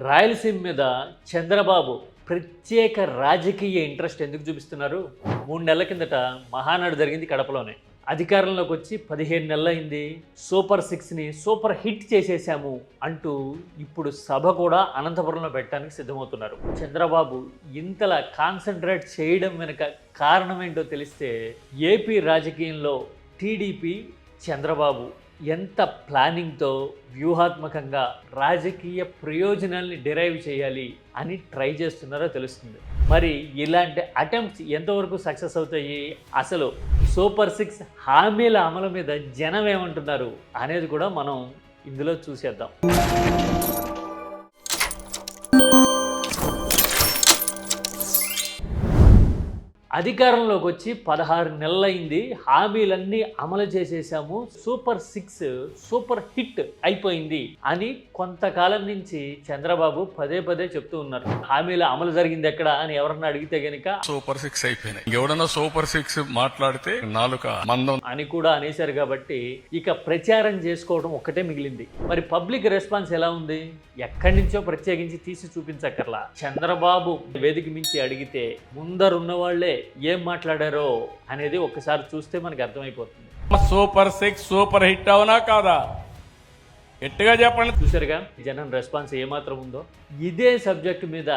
రాయలసీమ మీద చంద్రబాబు ప్రత్యేక రాజకీయ ఇంట్రెస్ట్ ఎందుకు చూపిస్తున్నారు? 3 నెలల కిందట మహానాడు జరిగింది కడపలోనే. అధికారంలోకి వచ్చి 15 నెలలైంది. సూపర్ 6ని సూపర్ హిట్ చేసేసాము అంటూ ఇప్పుడు సభ కూడా అనంతపురంలో పెట్టడానికి సిద్ధమవుతున్నారు. చంద్రబాబు ఇంతలా కాన్సన్ట్రేట్ చేయడం వెనుక కారణం ఏంటో తెలిస్తే ఏపీ రాజకీయంలో టీడీపీ చంద్రబాబు ఎంత ప్లానింగ్తో వ్యూహాత్మకంగా రాజకీయ ప్రయోజనాల్ని డిరైవ్ చేయాలి అని ట్రై చేస్తున్నారో తెలుస్తుంది. మరి ఇలాంటి అటెంప్ట్స్ ఎంతవరకు సక్సెస్ అవుతాయి, అసలు సూపర్ 6 హామీల అమలు మీద జనం ఏమంటున్నారు అనేది కూడా మనం ఇందులో చూసేద్దాం. అధికారంలోకి వచ్చి 16 నెలలైంది. హామీలన్నీ అమలు చేసేసాము, సూపర్ 6 సూపర్ హిట్ అయిపోయింది అని కొంతకాలం నుంచి చంద్రబాబు పదే పదే చెప్తూ ఉన్నారు. హామీల అమలు జరిగింది ఎక్కడ అని ఎవరన్నా అడిగితే గనుక సూపర్ 6 అయిపోయినాయి, ఎవడన్నా సూపర్ 6 మాట్లాడితే నాలుక మందం అని కూడా అనేశారు. కాబట్టి ఇక ప్రచారం చేసుకోవడం ఒక్కటే మిగిలింది. మరి పబ్లిక్ రెస్పాన్స్ ఎలా ఉంది? ఎక్కడి నుంచో ప్రత్యేకించి తీసి చూపించక్కర్లా. చంద్రబాబు వేదిక మించి అడిగితే ముందరున్న వాళ్ళే ఏం మాట్లాడారో అనేది ఒక్కసారి చూస్తే మనకు అర్థమైపోతుంది. సూపర్ 6 సూపర్ హిట్ అవునా కాదా? గట్టిగా చెప్పండి. చూసారుగా జనం రెస్పాన్స్ ఏమాత్రం ఉందో. ఇదే సబ్జెక్టు మీద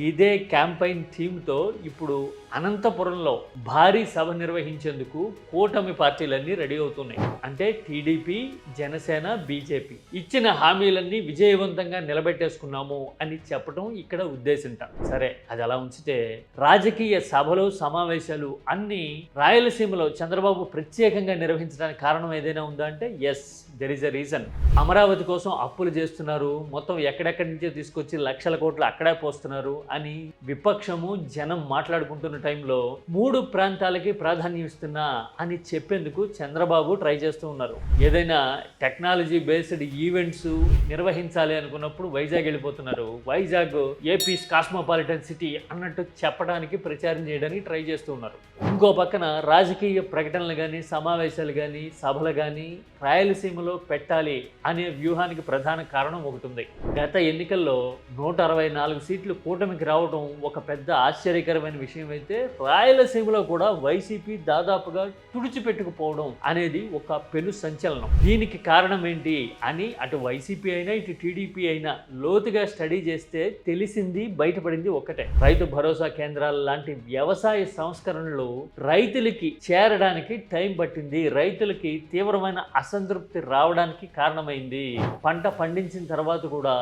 ఇదే క్యాంపెయిన్ థీమ్తో ఇప్పుడు అనంతపురంలో భారీ సభ నిర్వహించేందుకు కూటమి పార్టీలన్నీ రెడీ అవుతున్నాయి. అంటే టీడీపీ, జనసేన, బీజేపీ ఇచ్చిన హామీలన్నీ విజయవంతంగా నిలబెట్టేసుకున్నాము అని చెప్పడం ఇక్కడ ఉద్దేశంట. సరే, అది అలా ఉంచితే రాజకీయ సభలు, సమావేశాలు అన్నీ రాయలసీమలో చంద్రబాబు ప్రత్యేకంగా నిర్వహించడానికి కారణం ఏదైనా ఉందా అంటే yes, there is a reason. Amaravati కోసం అప్పులు చేస్తున్నారు, మొత్తం ఎక్కడెక్కడి నుంచో తీసుకొచ్చి లక్షల కోట్లు అక్కడే పోస్తున్నారు అని విపక్షము, జనం మాట్లాడుకుంటున్న టైంలో 3 ప్రాంతాలకి ప్రాధాన్యం ఇస్తున్నా అని చెప్పేందుకు చంద్రబాబు ట్రై చేస్తూ ఉన్నారు. ఏదైనా టెక్నాలజీ బేస్డ్ ఈవెంట్స్ నిర్వహించాలి అనుకున్నప్పుడు వైజాగ్ వెళ్ళిపోతున్నారు. వైజాగ్ ఏపీస్ కాస్మోపాలిటన్ సిటీ అన్నట్టు చెప్పడానికి, ప్రచారం చేయడానికి ట్రై చేస్తూ ఉన్నారు. ఇంకో పక్కన రాజకీయ ప్రకటనలు కానీ, సమావేశాలు కానీ, సభలు కానీ రాయలసీమలో పెట్టాలి అనే వ్యూహానికి ప్రధాన కారణం ఒకటి ఉంది. గత ఎన్నికల్లో 164 సీట్లు కూటమికి రావడం ఒక పెద్ద ఆశ్చర్యకరమైన విషయం అయితే, రాయలసీమలో కూడా వైసీపీ దాదాపుగా తుడిచిపెట్టుకుపోవడం అనేది ఒక పెను సంచలనం. దీనికి కారణం ఏంటి అని అటు వైసీపీ అయినా ఇటు టీడీపీ అయినా లోతుగా స్టడీ చేస్తే తెలిసింది, బయటపడింది ఒక్కటే. రైతు భరోసా కేంద్రాల లాంటి వ్యవసాయ సంస్కరణలు రైతులకి చేరడానికి టైం పట్టింది. రైతులకి తీవ్రమైన అసంతృప్తి రావడానికి కారణమైంది. పంట పండించిన తర్వాత కూడా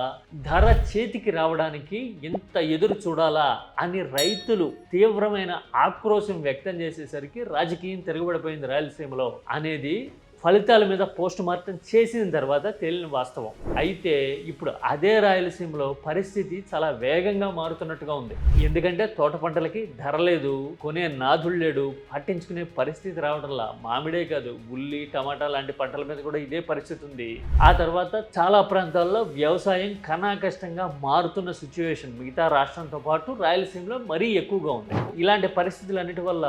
ధర చేతికి రావడానికి ఎంత ఎదురు చూడాలా అని రైతులు తీవ్రమైన ఆక్రోశం వ్యక్తం చేసేసరికి రాజకీయం తిరగబడిపోయింది రాయలసీమలో అనేది ఫలితాల మీద పోస్ట్ మార్టం చేసిన తర్వాత తేలిన వాస్తవం. అయితే ఇప్పుడు అదే రాయలసీమలో పరిస్థితి చాలా వేగంగా మారుతున్నట్టుగా ఉంది. ఎందుకంటే తోట పంటలకి ధర లేదు, కొనే నాథుడు లేడు, పట్టించుకునే పరిస్థితి రావడంలా. మామిడే కాదు, ఉల్లి, టమాటా లాంటి పంటల మీద కూడా ఇదే పరిస్థితి ఉంది. ఆ తర్వాత చాలా ప్రాంతాల్లో వ్యవసాయం కష్టంగా మారుతున్న సిచ్యువేషన్ మిగతా రాష్ట్రంతో పాటు రాయలసీమలో మరీ ఎక్కువగా ఉంది. ఇలాంటి పరిస్థితులన్నిటి వల్ల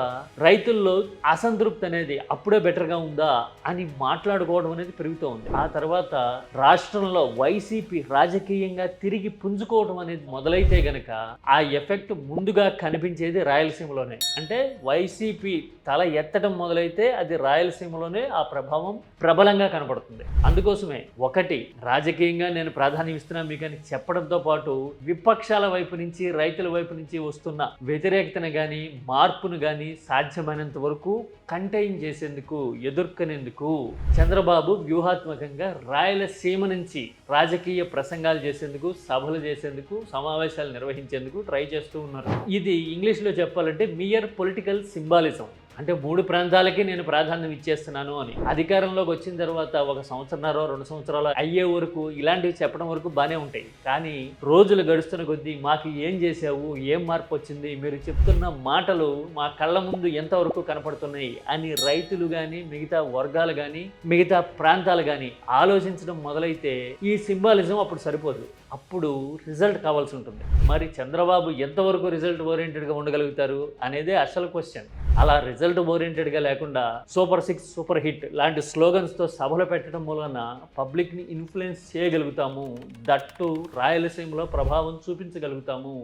రైతుల్లో అసంతృప్తి అనేది అప్పుడే బెటర్గా ఉందా అని మాట్లాడుకోవడం అనేది పెరుగుతూ ఉంది. ఆ తర్వాత రాష్ట్రంలో వైసీపీ రాజకీయంగా తిరిగి పుంజుకోవడం అనేది మొదలైతే గనక ఆ ఎఫెక్ట్ ముందుగా కనిపించేది రాయలసీమలోనే. అంటే వైసీపీ తల ఎత్తడం మొదలైతే అది రాయలసీమలోనే ఆ ప్రభావం ప్రబలంగా కనపడుతుంది. అందుకోసమే ఒకటి, రాజకీయంగా నేను ప్రాధాన్యం ఇస్తున్నా మీకు అని చెప్పడంతో పాటు విపక్షాల వైపు నుంచి, రైతుల వైపు నుంచి వస్తున్న వ్యతిరేకతను కానీ, మార్పును కానీ సాధ్యమైనంత వరకు కంటైన్ చేసేందుకు, ఎదుర్కొనేందుకు చంద్రబాబు వ్యూహాత్మకంగా రాయలసీమ నుంచి రాజకీయ ప్రసంగాలు చేసేందుకు, సభలు చేసేందుకు, సమావేశాలు నిర్వహించేందుకు ట్రై చేస్తూ ఉన్నారు. ఇది ఇంగ్లీష్లో చెప్పాలంటే మియర్ పొలిటికల్ సింబాలిజం. అంటే 3 ప్రాంతాలకి నేను ప్రాధాన్యం ఇచ్చేస్తున్నాను అని. అధికారంలోకి వచ్చిన తర్వాత 1 సంవత్సరంన్నర 2 సంవత్సరాలు అయ్యే వరకు ఇలాంటివి చెప్పడం వరకు బాగానే ఉంటాయి. కానీ రోజులు గడుస్తున్న కొద్దీ మాకు ఏం చేసావు, ఏం మార్పు వచ్చింది, మీరు చెప్తున్న మాటలు మా కళ్ళ ముందు ఎంతవరకు కనపడుతున్నాయి అని రైతులు కానీ, మిగతా వర్గాలు కానీ, మిగతా ప్రాంతాలు కానీ ఆలోచించడం మొదలైతే ఈ సింబాలిజం అప్పుడు సరిపోదు. అప్పుడు రిజల్ట్ కావాల్సి ఉంటుంది. మరి చంద్రబాబు ఎంతవరకు రిజల్ట్ ఓరియంటెడ్గా ఉండగలుగుతారు అనేదే అసలు క్వశ్చన్. అలా రిజల్ట్ ఓరియంటెడ్గా లేకుండా సూపర్ 6 సూపర్ హిట్ లాంటి స్లోగన్స్తో సభలు పెట్టడం మూలన పబ్లిక్ని ఇన్ఫ్లుయెన్స్ చేయగలుగుతాము, దట్టు రాయలసీమలో ప్రభావం చూపించగలుగుతాము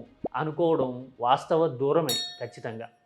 అనుకోవడం వాస్తవ దూరమే ఖచ్చితంగా.